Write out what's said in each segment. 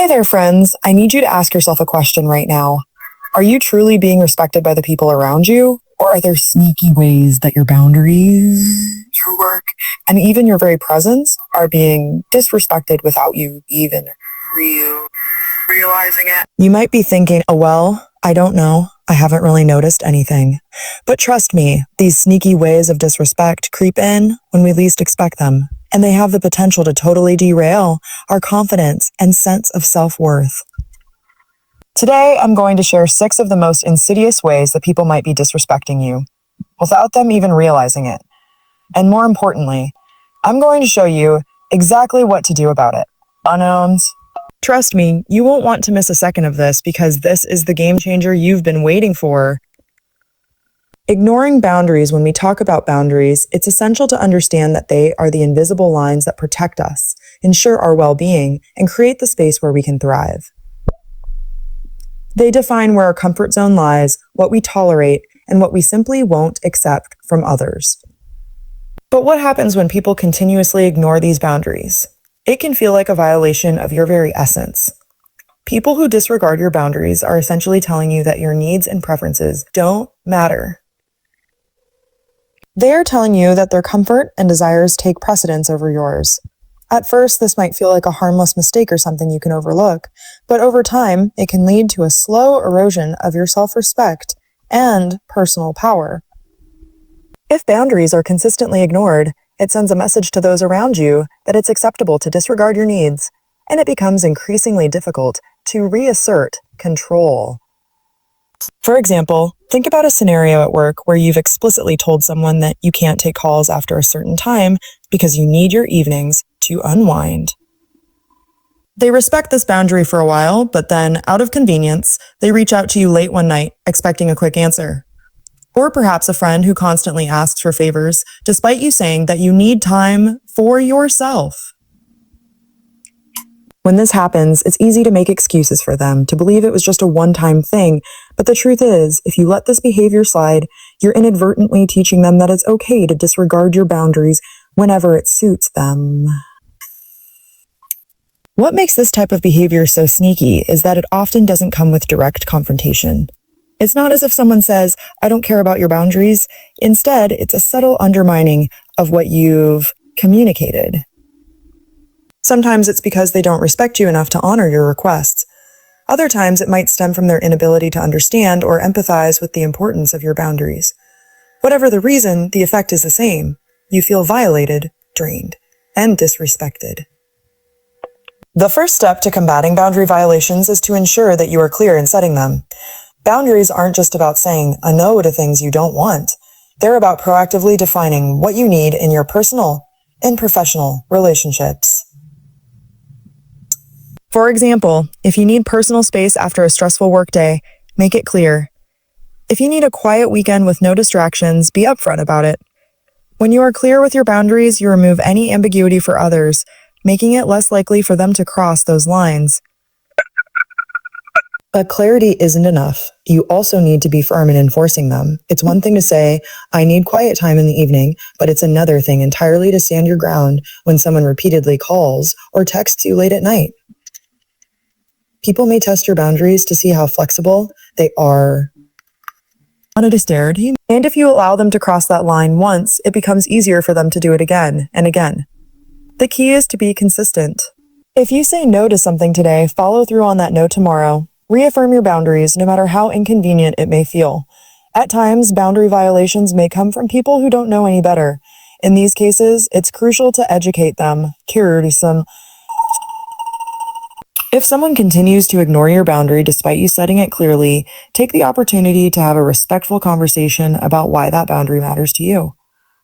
Hey there, friends. I need you to ask yourself a question right now. Are you truly being respected by the people around you? Or are there sneaky ways that your boundaries, your work, and even your very presence are being disrespected without you even realizing it? You might be thinking, oh, well, I don't know. I haven't really noticed anything. But trust me, these sneaky ways of disrespect creep in when we least expect them, and they have the potential to totally derail our confidence and sense of self-worth. Today, I'm going to share 6 of the most insidious ways that people might be disrespecting you, without them even realizing it. And more importantly, I'm going to show you exactly what to do about it. Unknowns. Trust me, you won't want to miss a second of this because this is the game changer you've been waiting for. Ignoring boundaries. When we talk about boundaries, it's essential to understand that they are the invisible lines that protect us, ensure our well-being, and create the space where we can thrive. They define where our comfort zone lies, what we tolerate, and what we simply won't accept from others. But what happens when people continuously ignore these boundaries? It can feel like a violation of your very essence. People who disregard your boundaries are essentially telling you that your needs and preferences don't matter. They are telling you that their comfort and desires take precedence over yours. At first, this might feel like a harmless mistake or something you can overlook, but over time, it can lead to a slow erosion of your self-respect and personal power. If boundaries are consistently ignored, it sends a message to those around you that it's acceptable to disregard your needs, and it becomes increasingly difficult to reassert control. For example, think about a scenario at work where you've explicitly told someone that you can't take calls after a certain time because you need your evenings to unwind. They respect this boundary for a while, but then, out of convenience, they reach out to you late one night, expecting a quick answer. Or perhaps a friend who constantly asks for favors, despite you saying that you need time for yourself. When this happens, it's easy to make excuses for them, to believe it was just a one-time thing, but the truth is, if you let this behavior slide, you're inadvertently teaching them that it's okay to disregard your boundaries whenever it suits them. What makes this type of behavior so sneaky is that it often doesn't come with direct confrontation. It's not as if someone says, I don't care about your boundaries. Instead, it's a subtle undermining of what you've communicated. Sometimes it's because they don't respect you enough to honor your requests. Other times it might stem from their inability to understand or empathize with the importance of your boundaries. Whatever the reason, the effect is the same. You feel violated, drained, and disrespected. The first step to combating boundary violations is to ensure that you are clear in setting them. Boundaries aren't just about saying a no to things you don't want. They're about proactively defining what you need in your personal and professional relationships. For example, if you need personal space after a stressful workday, make it clear. If you need a quiet weekend with no distractions, be upfront about it. When you are clear with your boundaries, you remove any ambiguity for others, making it less likely for them to cross those lines. But clarity isn't enough. You also need to be firm in enforcing them. It's one thing to say, I need quiet time in the evening, but it's another thing entirely to stand your ground when someone repeatedly calls or texts you late at night. People may test your boundaries to see how flexible they are. And if you allow them to cross that line once, it becomes easier for them to do it again and again. The key is to be consistent. If you say no to something today, follow through on that no tomorrow. Reaffirm your boundaries, no matter how inconvenient it may feel. At times, boundary violations may come from people who don't know any better. In these cases, it's crucial to educate them. If someone continues to ignore your boundary despite you setting it clearly, take the opportunity to have a respectful conversation about why that boundary matters to you.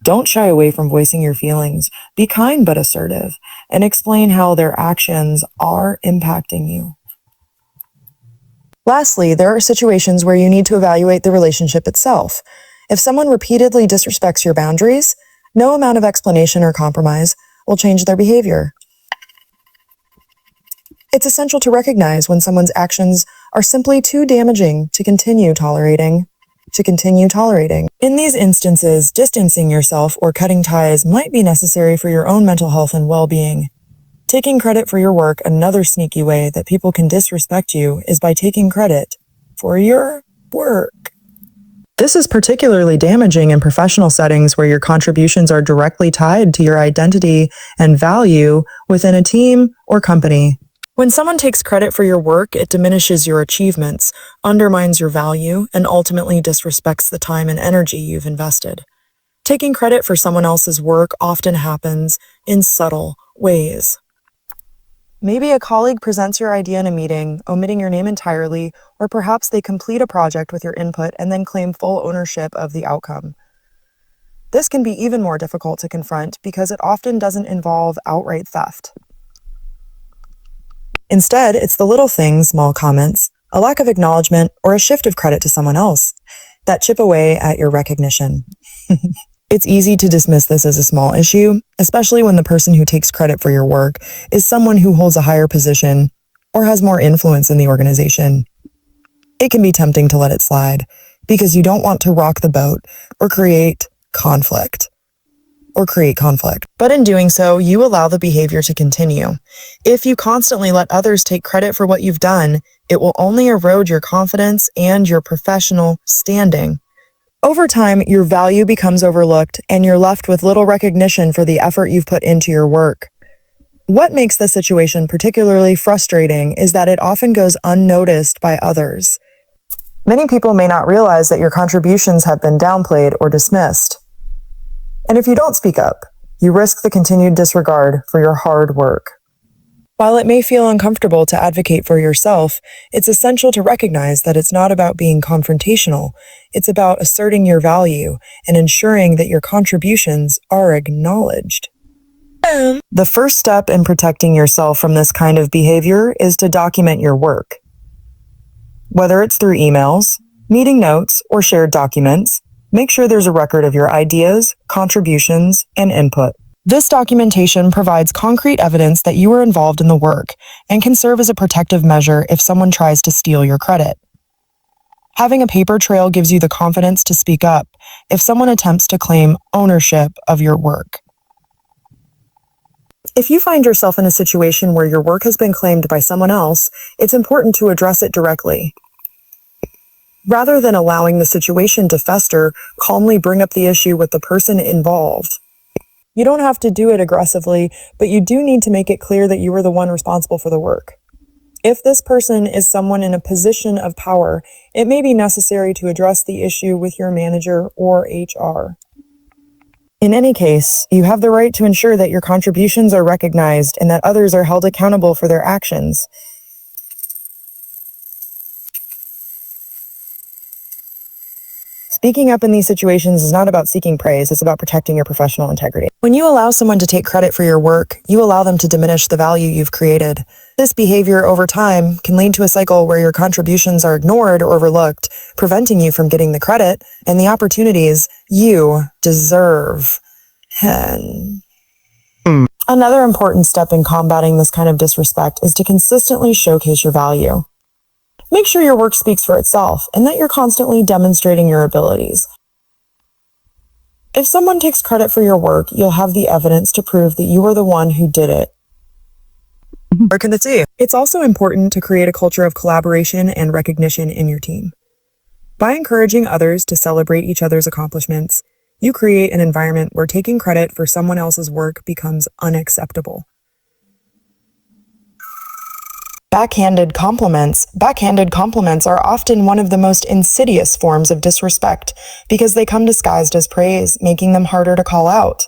Don't shy away from voicing your feelings. Be kind but assertive, and explain how their actions are impacting you. Lastly, there are situations where you need to evaluate the relationship itself. If someone repeatedly disrespects your boundaries, no amount of explanation or compromise will change their behavior. It's essential to recognize when someone's actions are simply too damaging to continue tolerating. In these instances, distancing yourself or cutting ties might be necessary for your own mental health and well-being. Taking credit for your work, another sneaky way that people can disrespect you, is by taking credit for your work. This is particularly damaging in professional settings where your contributions are directly tied to your identity and value within a team or company. When someone takes credit for your work, it diminishes your achievements, undermines your value, and ultimately disrespects the time and energy you've invested. Taking credit for someone else's work often happens in subtle ways. Maybe a colleague presents your idea in a meeting, omitting your name entirely, or perhaps they complete a project with your input and then claim full ownership of the outcome. This can be even more difficult to confront because it often doesn't involve outright theft. Instead, it's the little things, small comments, a lack of acknowledgement, or a shift of credit to someone else that chip away at your recognition. It's easy to dismiss this as a small issue, especially when the person who takes credit for your work is someone who holds a higher position or has more influence in the organization. It can be tempting to let it slide because you don't want to rock the boat or create conflict. But in doing so, you allow the behavior to continue. If you constantly let others take credit for what you've done, it will only erode your confidence and your professional standing. Over time, your value becomes overlooked and you're left with little recognition for the effort you've put into your work. What makes this situation particularly frustrating is that it often goes unnoticed by others. Many people may not realize that your contributions have been downplayed or dismissed. And if you don't speak up, you risk the continued disregard for your hard work. While it may feel uncomfortable to advocate for yourself, it's essential to recognize that it's not about being confrontational. It's about asserting your value and ensuring that your contributions are acknowledged. The first step in protecting yourself from this kind of behavior is to document your work. Whether it's through emails, meeting notes, or shared documents, make sure there's a record of your ideas, contributions, and input. This documentation provides concrete evidence that you were involved in the work and can serve as a protective measure if someone tries to steal your credit. Having a paper trail gives you the confidence to speak up if someone attempts to claim ownership of your work. If you find yourself in a situation where your work has been claimed by someone else, it's important to address it directly. Rather than allowing the situation to fester, calmly bring up the issue with the person involved. You don't have to do it aggressively, but you do need to make it clear that you were the one responsible for the work. If this person is someone in a position of power, it may be necessary to address the issue with your manager or HR. In any case, you have the right to ensure that your contributions are recognized and that others are held accountable for their actions. Speaking up in these situations is not about seeking praise, it's about protecting your professional integrity. When you allow someone to take credit for your work, you allow them to diminish the value you've created. This behavior over time can lead to a cycle where your contributions are ignored or overlooked, preventing you from getting the credit and the opportunities you deserve. Another important step in combating this kind of disrespect is to consistently showcase your value. Make sure your work speaks for itself and that you're constantly demonstrating your abilities. If someone takes credit for your work, you'll have the evidence to prove that you are the one who did it. Where can it see? It's also important to create a culture of collaboration and recognition in your team. By encouraging others to celebrate each other's accomplishments, you create an environment where taking credit for someone else's work becomes unacceptable. Backhanded compliments are often one of the most insidious forms of disrespect because they come disguised as praise, making them harder to call out.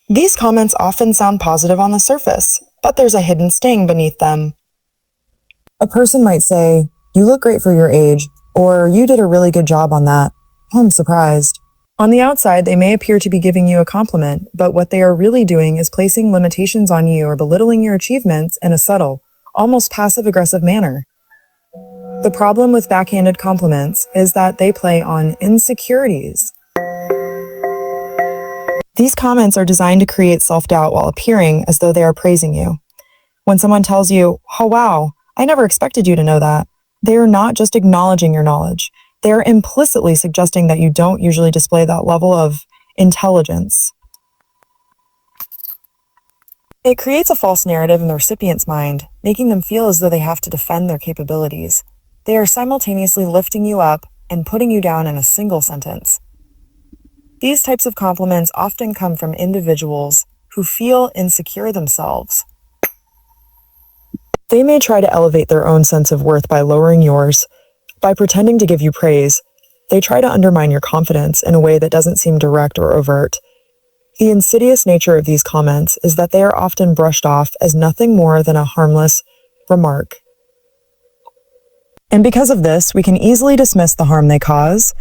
These comments often sound positive on the surface, but there's a hidden sting beneath them. A person might say, "You look great for your age," or "You did a really good job on that. I'm surprised." On the outside, they may appear to be giving you a compliment, but what they are really doing is placing limitations on you or belittling your achievements in a subtle, almost passive-aggressive manner. The problem with backhanded compliments is that they play on insecurities. These comments are designed to create self-doubt while appearing as though they are praising you. When someone tells you, "Oh wow, I never expected you to know that," they are not just acknowledging your knowledge. They are implicitly suggesting that you don't usually display that level of intelligence. It creates a false narrative in the recipient's mind, making them feel as though they have to defend their capabilities. They are simultaneously lifting you up and putting you down in a single sentence. These types of compliments often come from individuals who feel insecure themselves. They may try to elevate their own sense of worth by lowering yours. By pretending to give you praise, they try to undermine your confidence in a way that doesn't seem direct or overt. The insidious nature of these comments is that they are often brushed off as nothing more than a harmless remark. And because of this, we can easily dismiss the harm they cause,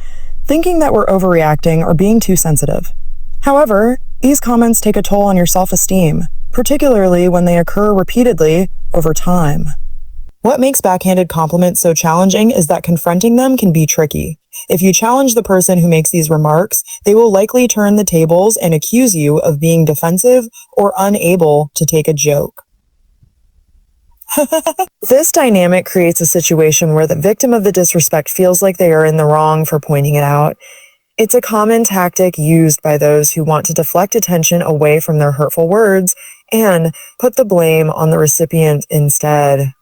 thinking that we're overreacting or being too sensitive. However, these comments take a toll on your self-esteem, particularly when they occur repeatedly over time. What makes backhanded compliments so challenging is that confronting them can be tricky. If you challenge the person who makes these remarks, they will likely turn the tables and accuse you of being defensive or unable to take a joke. This dynamic creates a situation where the victim of the disrespect feels like they are in the wrong for pointing it out. It's a common tactic used by those who want to deflect attention away from their hurtful words and put the blame on the recipient instead.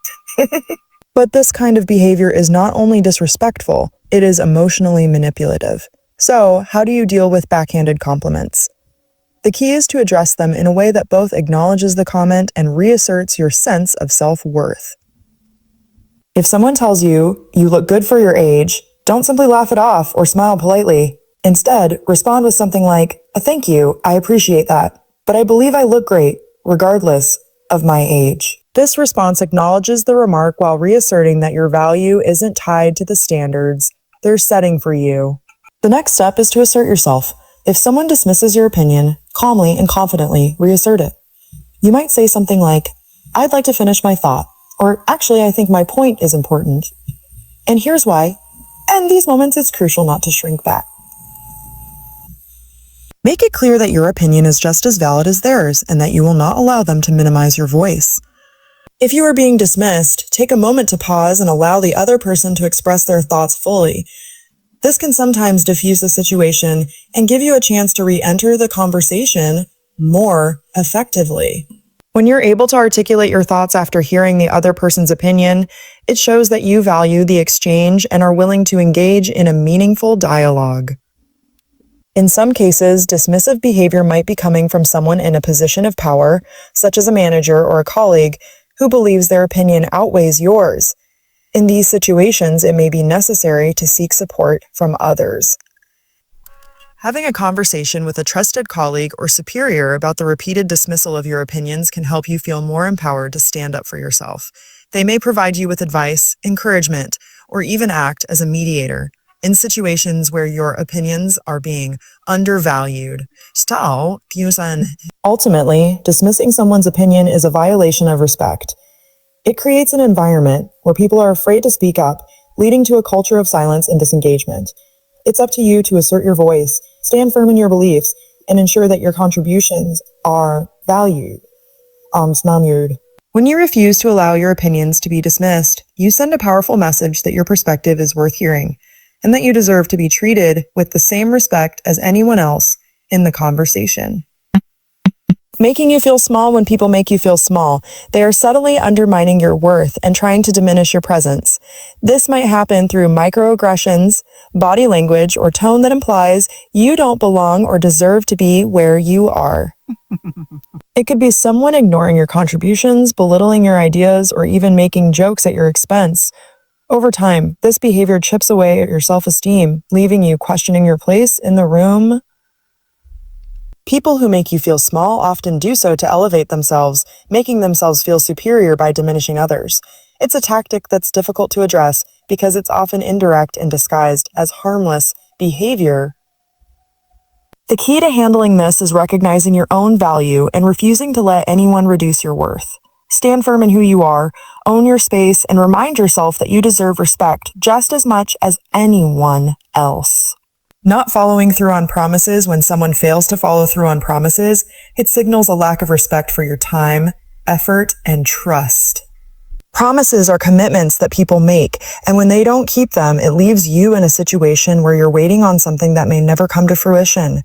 But this kind of behavior is not only disrespectful, it is emotionally manipulative. So, how do you deal with backhanded compliments? The key is to address them in a way that both acknowledges the comment and reasserts your sense of self-worth. If someone tells you, "You look good for your age," don't simply laugh it off or smile politely. Instead, respond with something like, "Thank you, I appreciate that, but I believe I look great, regardless of my age." This response acknowledges the remark while reasserting that your value isn't tied to the standards they're setting for you. The next step is to assert yourself. If someone dismisses your opinion, calmly and confidently reassert it. You might say something like, "I'd like to finish my thought," or "Actually, I think my point is important. And here's why." And these moments, it's crucial not to shrink back. Make it clear that your opinion is just as valid as theirs and that you will not allow them to minimize your voice. If you are being dismissed, take a moment to pause and allow the other person to express their thoughts fully. This can sometimes diffuse the situation and give you a chance to re-enter the conversation more effectively. When you're able to articulate your thoughts after hearing the other person's opinion, it shows that you value the exchange and are willing to engage in a meaningful dialogue. In some cases, dismissive behavior might be coming from someone in a position of power, such as a manager or a colleague, who believes their opinion outweighs yours. In these situations, it may be necessary to seek support from others. Having a conversation with a trusted colleague or superior about the repeated dismissal of your opinions can help you feel more empowered to stand up for yourself. They may provide you with advice, encouragement, or even act as a mediator in situations where your opinions are being undervalued. Ultimately, dismissing someone's opinion is a violation of respect. It creates an environment where people are afraid to speak up, leading to a culture of silence and disengagement. It's up to you to assert your voice, stand firm in your beliefs, and ensure that your contributions are valued. When you refuse to allow your opinions to be dismissed, you send a powerful message that your perspective is worth hearing, and that you deserve to be treated with the same respect as anyone else in the conversation. Making you feel small when people make you feel small. They are subtly undermining your worth and trying to diminish your presence. This might happen through microaggressions, body language, or tone that implies you don't belong or deserve to be where you are. It could be someone ignoring your contributions, belittling your ideas, or even making jokes at your expense. Over time, this behavior chips away at your self-esteem, leaving you questioning your place in the room. People who make you feel small often do so to elevate themselves, making themselves feel superior by diminishing others. It's a tactic that's difficult to address because it's often indirect and disguised as harmless behavior. The key to handling this is recognizing your own value and refusing to let anyone reduce your worth. Stand firm in who you are, own your space, and remind yourself that you deserve respect just as much as anyone else. Not following through on promises when someone fails to follow through on promises, it signals a lack of respect for your time, effort, and trust. Promises are commitments that people make, and when they don't keep them, it leaves you in a situation where you're waiting on something that may never come to fruition.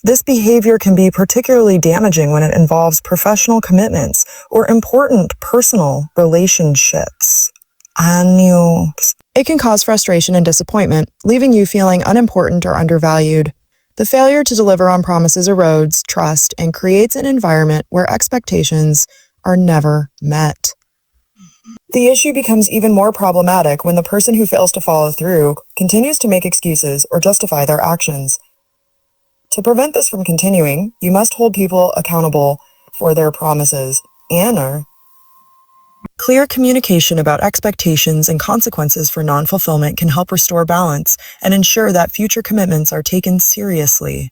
This behavior can be particularly damaging when it involves professional commitments or important personal relationships. It can cause frustration and disappointment, leaving you feeling unimportant or undervalued. The failure to deliver on promises erodes trust and creates an environment where expectations are never met. The issue becomes even more problematic when the person who fails to follow through continues to make excuses or justify their actions. To prevent this from continuing, you must hold people accountable for their promises and clear communication about expectations and consequences for non-fulfillment can help restore balance and ensure that future commitments are taken seriously.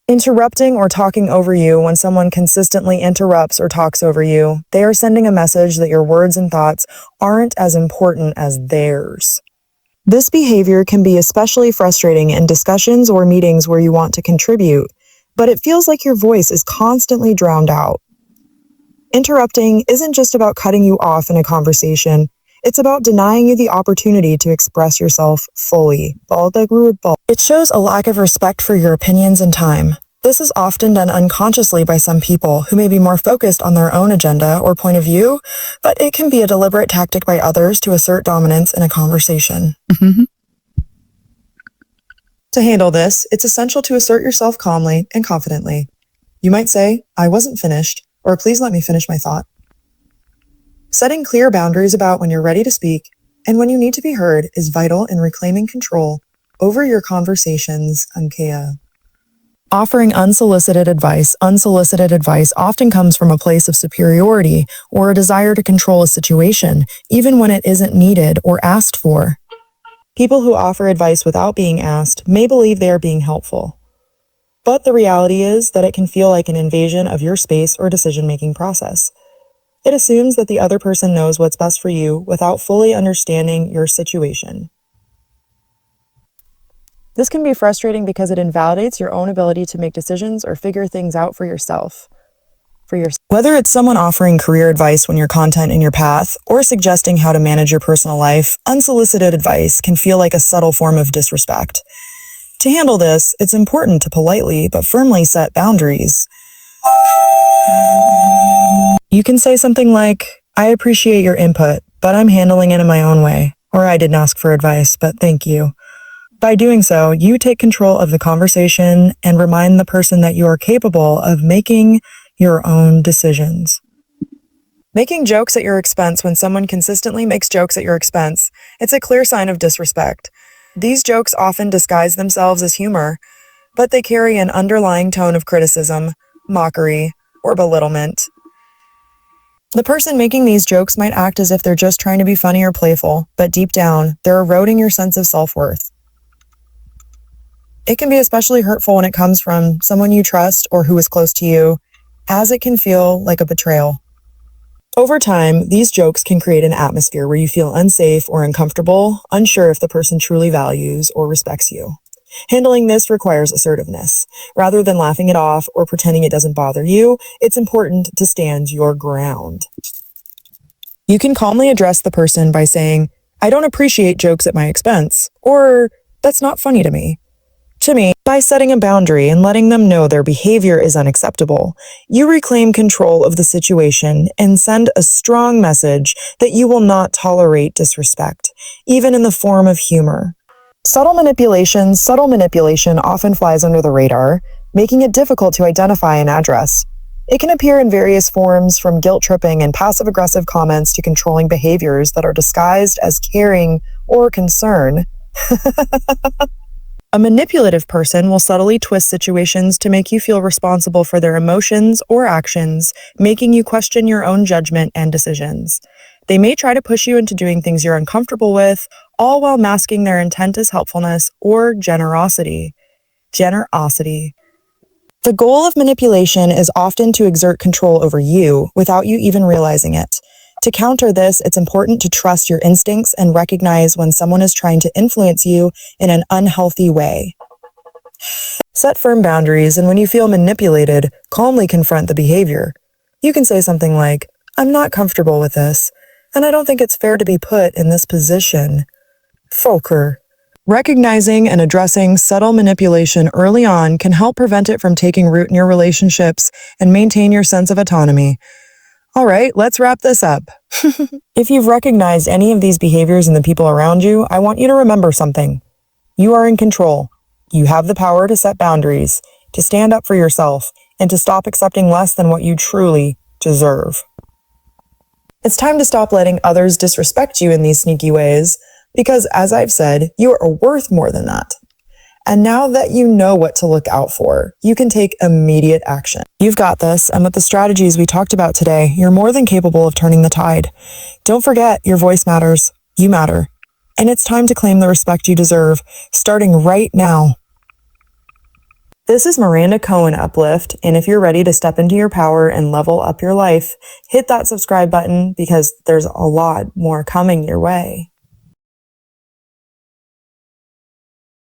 Interrupting or talking over you. When someone consistently interrupts or talks over you, they are sending a message that your words and thoughts aren't as important as theirs. This behavior can be especially frustrating in discussions or meetings where you want to contribute, but it feels like your voice is constantly drowned out. Interrupting isn't just about cutting you off in a conversation. It's about denying you the opportunity to express yourself fully. It shows a lack of respect for your opinions and time. This is often done unconsciously by some people who may be more focused on their own agenda or point of view, but it can be a deliberate tactic by others to assert dominance in a conversation. To handle this, it's essential to assert yourself calmly and confidently. You might say, "I wasn't finished," or "Please let me finish my thought." Setting clear boundaries about when you're ready to speak and when you need to be heard is vital in reclaiming control over your conversations. Offering unsolicited advice. Unsolicited advice often comes from a place of superiority or a desire to control a situation, even when it isn't needed or asked for. People who offer advice without being asked may believe they are being helpful. But the reality is that it can feel like an invasion of your space or decision-making process. It assumes that the other person knows what's best for you without fully understanding your situation. This can be frustrating because it invalidates your own ability to make decisions or figure things out for yourself. Whether it's someone offering career advice when you're content in your path or suggesting how to manage your personal life, unsolicited advice can feel like a subtle form of disrespect. To handle this, it's important to politely but firmly set boundaries. You can say something like, "I appreciate your input, but I'm handling it in my own way," or "I didn't ask for advice, but thank you." By doing so, you take control of the conversation and remind the person that you are capable of making your own decisions. Making jokes at your expense. When someone consistently makes jokes at your expense, it's a clear sign of disrespect. These jokes often disguise themselves as humor, but they carry an underlying tone of criticism, mockery, or belittlement. The person making these jokes might act as if they're just trying to be funny or playful, but deep down, they're eroding your sense of self-worth. It can be especially hurtful when it comes from someone you trust or who is close to you, as it can feel like a betrayal. Over time, these jokes can create an atmosphere where you feel unsafe or uncomfortable, unsure if the person truly values or respects you. Handling this requires assertiveness. Rather than laughing it off or pretending it doesn't bother you, it's important to stand your ground. You can calmly address the person by saying, "I don't appreciate jokes at my expense," or "That's not funny to me." By setting a boundary and letting them know their behavior is unacceptable, you reclaim control of the situation and send a strong message that you will not tolerate disrespect, even in the form of humor. Subtle manipulation often flies under the radar, making it difficult to identify and address. It can appear in various forms, from guilt-tripping and passive-aggressive comments to controlling behaviors that are disguised as caring or concern. A manipulative person will subtly twist situations to make you feel responsible for their emotions or actions, making you question your own judgment and decisions. They may try to push you into doing things you're uncomfortable with, all while masking their intent as helpfulness or generosity. The goal of manipulation is often to exert control over you without you even realizing it. To counter this, it's important to trust your instincts and recognize when someone is trying to influence you in an unhealthy way. Set firm boundaries, and when you feel manipulated, calmly confront the behavior. You can say something like, "I'm not comfortable with this, and I don't think it's fair to be put in this position." Folker. Recognizing and addressing subtle manipulation early on can help prevent it from taking root in your relationships and maintain your sense of autonomy. All right, let's wrap this up. If you've recognized any of these behaviors in the people around you, I want you to remember something. You are in control. You have the power to set boundaries, to stand up for yourself, and to stop accepting less than what you truly deserve. It's time to stop letting others disrespect you in these sneaky ways, because as I've said, you are worth more than that. And now that you know what to look out for, you can take immediate action. You've got this, and with the strategies we talked about today, you're more than capable of turning the tide. Don't forget, your voice matters. You matter. And it's time to claim the respect you deserve, starting right now. This is Miranda Cohen UPLIFT, and if you're ready to step into your power and level up your life, hit that subscribe button because there's a lot more coming your way.